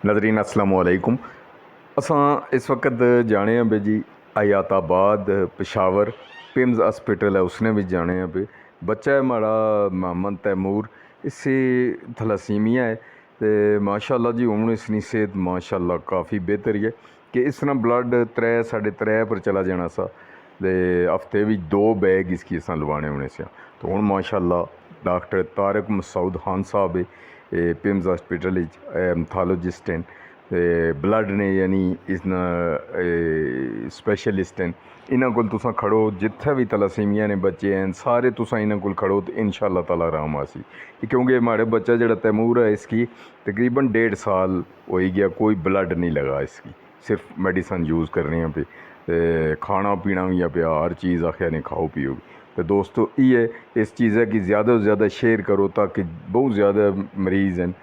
नज़रीन अस्सलाम वालेकुम। असां इस वक्त जाने हैं बे जी हयाताबाद पेशावर पिम्स हॉस्पिटल है, उसने भी जाने हैं पे। बच्चा है हमारा मोहम्मद तैमूर, इससे थलासीमिया है तो माशाल्लाह जी हूँ इसकी सेहत माशाल्लाह काफ़ी बेहतर है कि इस तरह ब्लड 3-3.5 पर चला जाना सा ते हफ्ते भी 2 बैग इसकी असां लवाने होने से। तो हूँ माशाल्लाह डॉक्टर तारिक मसूद खान साहब पिम्स हॉस्पिटल एमथोलॉजिस्ट हैं, ब्लड ने यानी इस स्पैशलिस्ट हैं। इन्हों को तुसा खड़ो जिथे भी तलासीमिया ने बच्चे हैं सारे तुसा इन्हों को खड़ो तो इंशाअल्लाह ताला आराम आसी, क्योंकि हमारे बच्चा जो तैमूर है इसकी तकरीबन 1.5 साल हो ही गया, कोई ब्लड नहीं लगा इसकी, सिर्फ मेडिसन यूज़ करनी पे खाना पीना भी पे हर चीज़ आखिया ने खाओ पियो। तो दोस्तों ये इस चीज़ है कि ज़्यादा से ज़्यादा शेयर करो ताकि बहुत ज़्यादा मरीज़ हैं